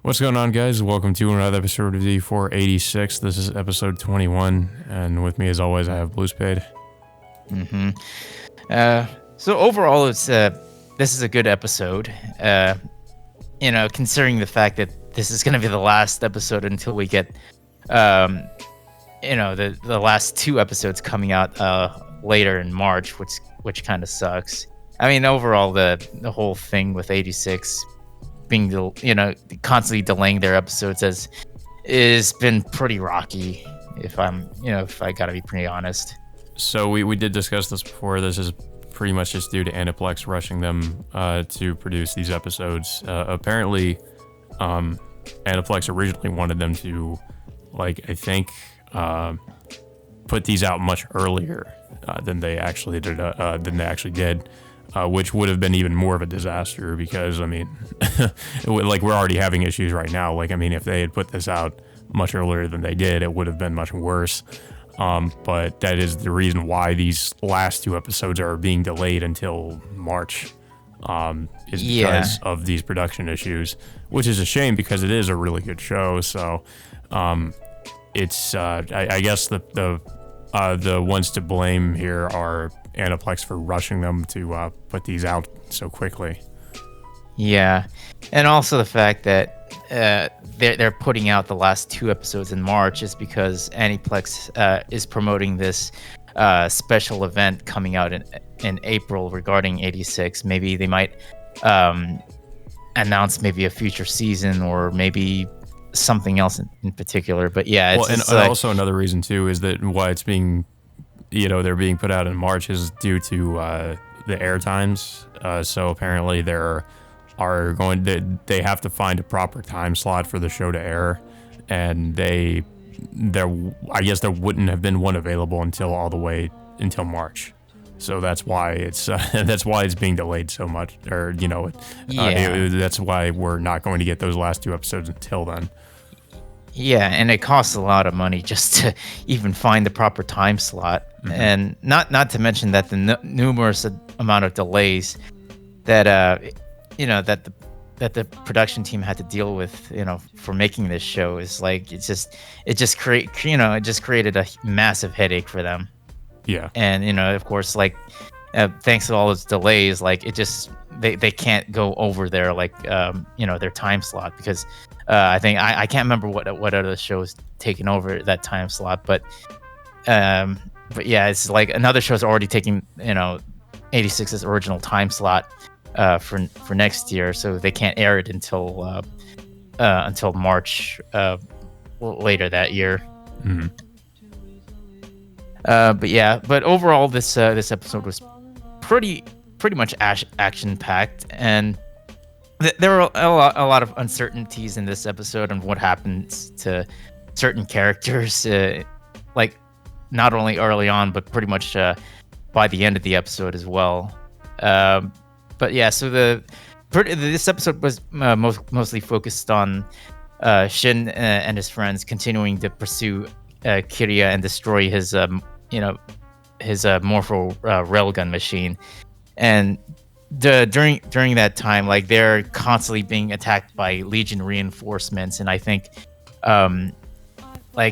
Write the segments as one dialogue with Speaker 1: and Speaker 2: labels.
Speaker 1: What's going on, guys? Welcome to another episode of D486. This is episode 21, and with me, as always, I have Bluespade.
Speaker 2: Mm-hmm. So overall, this is a good episode. Considering the fact that this is going to be the last episode until we get, the last two episodes coming out later in March, which kind of sucks. I mean, overall, the whole thing with 86 being constantly delaying their episodes has been pretty rocky. If I gotta be pretty honest.
Speaker 1: So we did discuss this before. This is pretty much just due to Aniplex rushing them to produce these episodes. Apparently, Aniplex originally wanted them to, put these out much earlier than they actually did. Which would have been even more of a disaster because, I mean, we're already having issues right now. If they had put this out much earlier than they did, it would have been much worse. But that is the reason why these last two episodes are being delayed until March, is because of these production issues, which is a shame because it is a really good show. So it's, I guess the ones to blame here are Aniplex for rushing them to put these out so quickly.
Speaker 2: Yeah, and also the fact that they're putting out the last two episodes in March is because Aniplex is promoting this special event coming out in April regarding 86. Maybe they might announce maybe a future season or maybe something else in particular. But yeah,
Speaker 1: and also another reason too is that why it's being, they're being put out in March is due to the air times. So apparently they have to find a proper time slot for the show to air, and I guess there wouldn't have been one available until March. So that's why it's being delayed so much, that's why we're not going to get those last two episodes until then.
Speaker 2: Yeah, and it costs a lot of money just to even find the proper time slot, and not to mention that the numerous amount of delays that that the production team had to deal with, for making this show is it just created a massive headache for them.
Speaker 1: Yeah,
Speaker 2: and of course, thanks to all those delays, they can't go over their their time slot because I think I can't remember what other shows taken over that time slot, but yeah, it's like another show's already taking 86's original time slot for next year, so they can't air it until March later that year.
Speaker 1: Mm-hmm.
Speaker 2: But overall, this episode was pretty much action packed, and there were a lot of uncertainties in this episode on what happens to certain characters, not only early on, but pretty much by the end of the episode as well. But yeah, so this episode was mostly focused on Shin and his friends continuing to pursue Kiria and destroy his Morpho railgun machine, and during that time, they're constantly being attacked by Legion reinforcements, and I think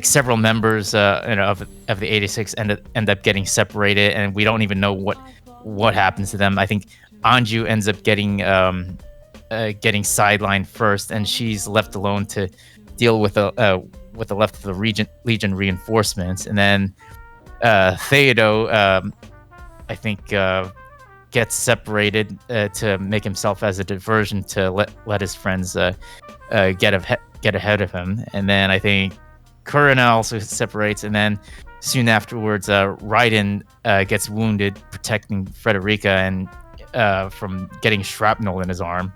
Speaker 2: several members of the 86 end up getting separated, and we don't even know what happens to them. I think Anju ends up getting sidelined first, and she's left alone to deal with the left of the Legion reinforcements, and then Theodo, I think, gets separated to make himself as a diversion to let his friends get ahead of him, and then I think Kurina also separates, and then soon afterwards, Raiden gets wounded protecting Frederica and from getting shrapnel in his arm.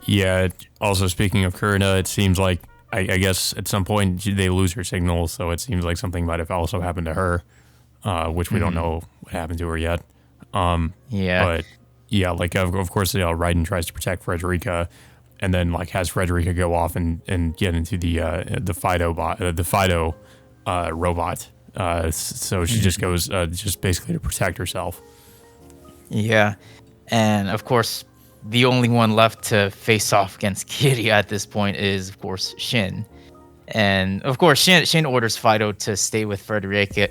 Speaker 1: Yeah. Also, speaking of Kurina, it seems like I guess at some point they lose her signal, so it seems like something might have also happened to her, which we don't know what happened to her yet. But yeah, of course, Raiden tries to protect Frederica, and then has Frederica go off and get into the Fido robot. So she just goes just basically to protect herself.
Speaker 2: Yeah, and of course, the only one left to face off against Kiryu at this point is, of course, Shin. And of course, Shin orders Fido to stay with Frederica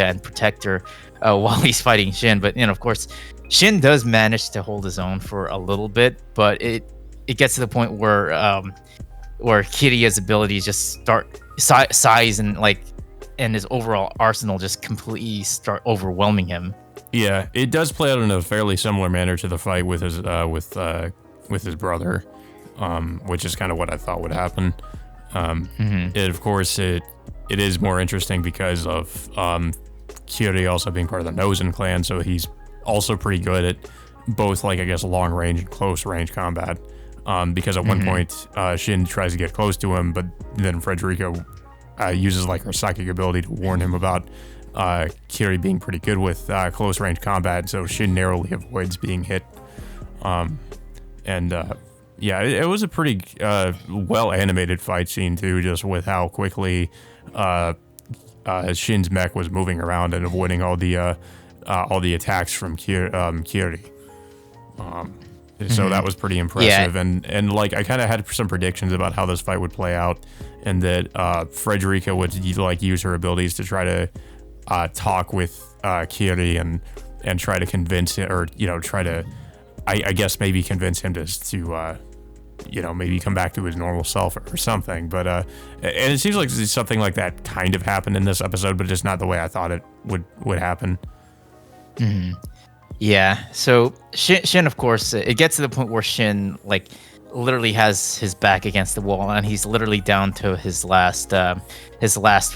Speaker 2: and protect her while he's fighting Shin. But of course, Shin does manage to hold his own for a little bit, but it gets to the point where Kiryu's abilities just start size and his overall arsenal just completely start overwhelming him.
Speaker 1: Yeah, it does play out in a fairly similar manner to the fight with his brother, which is kind of what I thought would happen. Of course, it is more interesting because of Kiryu also being part of the Nozen clan, so he's also pretty good at both, like, I guess, long range and close range combat. Because at one point, Shin tries to get close to him, but then Frederica uses like her psychic ability to warn him about Kiryu being pretty good with close range combat, so Shin narrowly avoids being hit. Yeah, it was a pretty well animated fight scene too, just with how quickly Shin's mech was moving around and avoiding all the attacks from Kiryu. So that was pretty impressive, and like I kind of had some predictions about how this fight would play out, and that Frederica would like use her abilities to try to talk with Kiryu and try to convince him, or try to, I guess maybe convince him to maybe come back to his normal self or something. But and it seems like something like that kind of happened in this episode, but just not the way I thought it would happen.
Speaker 2: Yeah, so Shin, of course, it gets to the point where Shin like literally has his back against the wall, and he's literally down to his last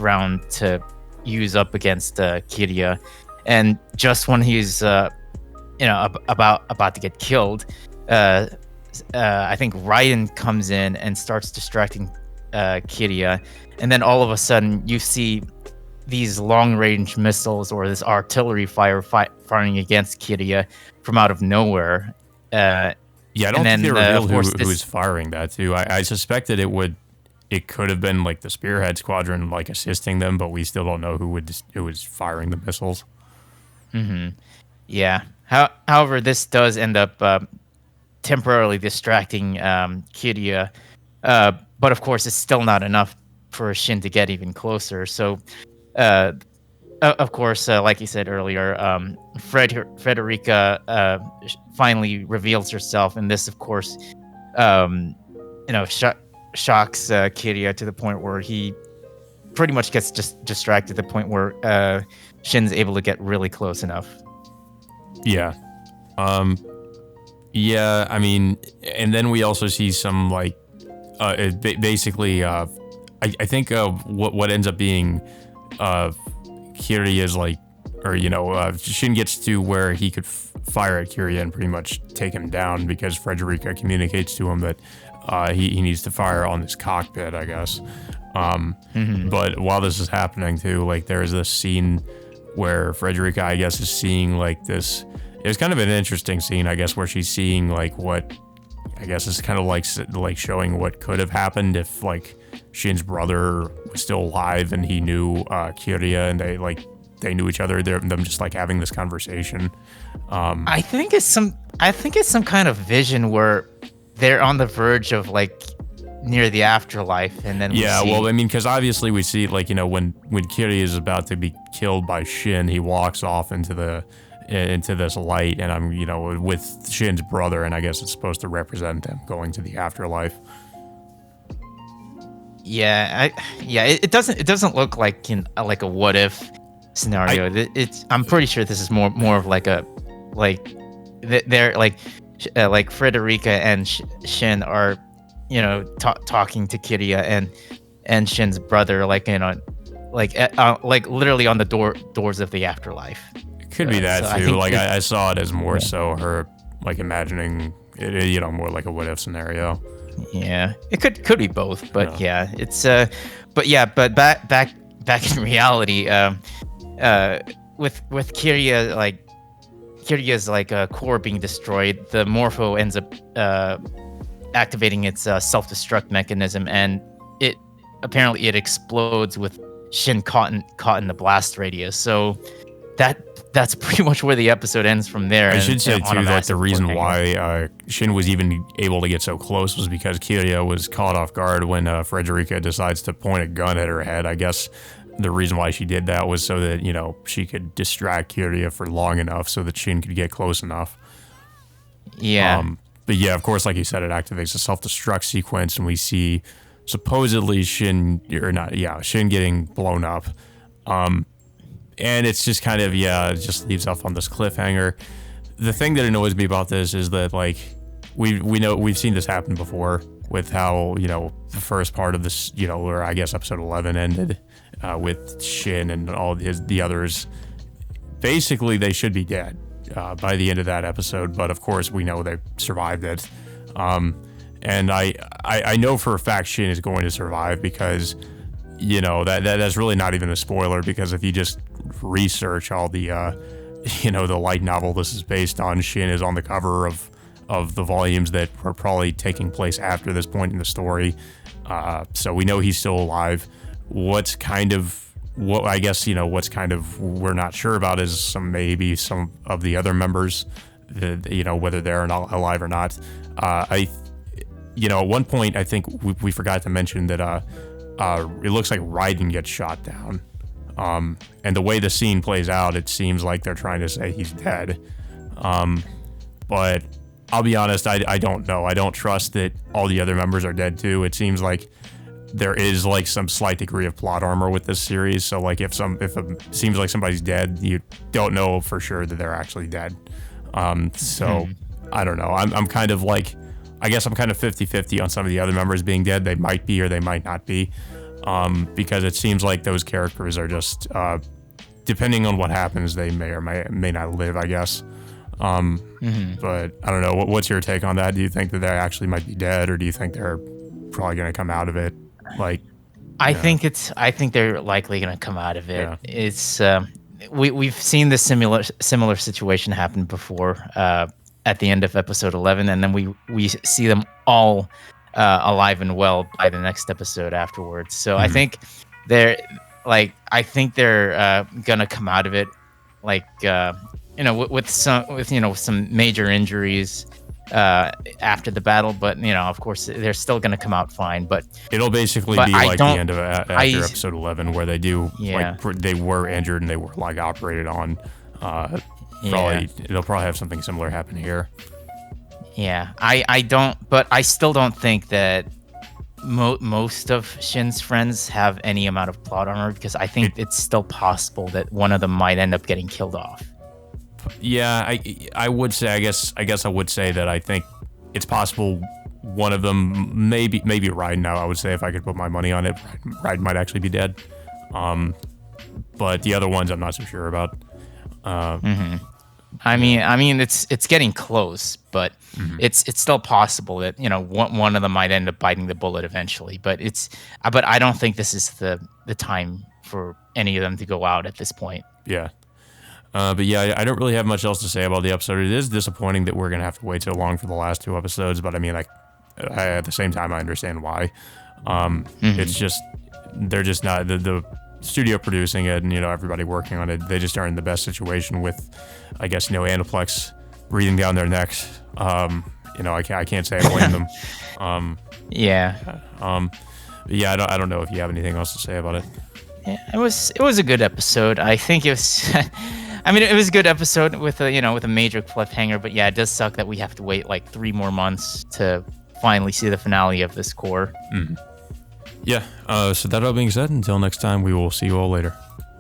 Speaker 2: round to use up against Kiryu. And just when he's about to get killed, I think Raiden comes in and starts distracting Kiryu, and then all of a sudden you see these long-range missiles or this artillery firing against Kiryu from out of nowhere.
Speaker 1: I don't think they revealed who was firing that too. I suspected it could have been like the Spearhead Squadron, like assisting them, but we still don't know who was firing the missiles.
Speaker 2: Yeah. However, this does end up temporarily distracting Kiryu, but of course, it's still not enough for Shin to get even closer. So, of course, like you said earlier, Frederica finally reveals herself, and this, of course, shocks Kiryu to the point where he pretty much gets just distracted to the point where Shin's able to get really close enough.
Speaker 1: Yeah. Yeah, I mean, and then we also see some like, basically, I think what ends up being Kiryu's like, or Shin gets to where he could fire at Kiryu and pretty much take him down because Frederica communicates to him that he needs to fire on this cockpit, I guess. But while this is happening too, like there's this scene where Frederica, I guess, is seeing like this. It's kind of an interesting scene, I guess, where she's seeing like what I guess is kind of like showing what could have happened if like Shin's brother was still alive and he knew Kiryu, and they knew each other. Them just like having this conversation.
Speaker 2: I think it's some kind of vision where they're on the verge of like near the afterlife, and then
Speaker 1: well, I mean, because obviously we see like when Kiryu is about to be killed by Shin, he walks off into this light, and I'm with Shin's brother, and I guess it's supposed to represent them going to the afterlife. It doesn't look like like a what if scenario. I'm pretty sure this is more of like a they're like Frederica and Shin are talking to Kiryu and Shin's brother like literally on the doors of the afterlife. Could be that too. Like I saw it as more so her like imagining it, more like a what if scenario.
Speaker 2: Yeah, it could be both, but it's but back in reality, with Kiryu Kiryu's core being destroyed, the Morpho ends up activating its self-destruct mechanism, and it explodes with Shin caught in the blast radius. So that's pretty much where the episode ends from there.
Speaker 1: I should say,
Speaker 2: on a
Speaker 1: too, that
Speaker 2: massive
Speaker 1: the reason
Speaker 2: cliffhanger.
Speaker 1: why Shin was even able to get so close was because Kiria was caught off guard when Frederica decides to point a gun at her head. I guess the reason why she did that was so that, she could distract Kiria for long enough so that Shin could get close enough.
Speaker 2: Yeah.
Speaker 1: But yeah, of course, like you said, it activates a self-destruct sequence, and we see supposedly Shin getting blown up. And it's just kind of, it just leaves off on this cliffhanger. The thing that annoys me about this is that, like, we've seen this happen before with how, the first part of this, or I guess episode 11 ended with Shin and all the others. Basically, they should be dead by the end of that episode, but of course we know they survived it. And I know for a fact Shin is going to survive because, that's really not even a spoiler, because if you just research all the, the light novel this is based on, Shin is on the cover of the volumes that were probably taking place after this point in the story. So we know he's still alive. What's kind of we're not sure about is some of the other members, whether they're not alive or not. At one point, I think we forgot to mention that it looks like Raiden gets shot down. And the way the scene plays out, it seems like they're trying to say he's dead. But I'll be honest, I don't know. I don't trust that all the other members are dead too. It seems like there is like some slight degree of plot armor with this series. So like if it seems like somebody's dead, you don't know for sure that they're actually dead. I don't know. I'm kind of like, I guess I'm kind of 50-50 on some of the other members being dead. They might be or they might not be. Because it seems like those characters are just, depending on what happens, they may or may not live, I guess. But I don't know. What's your take on that? Do you think that they actually might be dead, or do you think they're probably going to come out of it? Like,
Speaker 2: I think they're likely going to come out of it.
Speaker 1: Yeah.
Speaker 2: It's we've seen this similar situation happen before at the end of episode 11, and then we see them all alive and well by the next episode afterwards. So I think they're gonna come out of it, like with some major injuries after the battle, but of course they're still gonna come out fine. But
Speaker 1: it'll basically be like the end of after episode 11, where they do they were injured and they were like operated on. It'll probably have something similar happen here.
Speaker 2: Yeah, I still don't think that most of Shin's friends have any amount of plot armor, because I think it's still possible that one of them might end up getting killed off.
Speaker 1: Yeah, I would say, I guess I would say that I think it's possible one of them, maybe Raiden. Now I would say, if I could put my money on it, Raiden might actually be dead. But the other ones I'm not so sure about.
Speaker 2: I mean, it's getting close, but it's still possible that one of them might end up biting the bullet eventually. But I don't think this is the time for any of them to go out at this point.
Speaker 1: Yeah. But yeah, I don't really have much else to say about the episode. It is disappointing that we're gonna have to wait so long for the last two episodes, but I mean, at the same time, I understand why. It's just they're just not the studio producing it, and everybody working on it. They just aren't in the best situation with, I guess, Aniplex breathing down their necks. I can't say I blame them.
Speaker 2: Yeah.
Speaker 1: Yeah, I don't know if you have anything else to say about it.
Speaker 2: Yeah, it was a good episode. I think it was. I mean, it was a good episode with a major cliffhanger. But yeah, it does suck that we have to wait like 3 more months to finally see the finale of this core.
Speaker 1: Yeah. So that all being said, until next time, we will see you all later.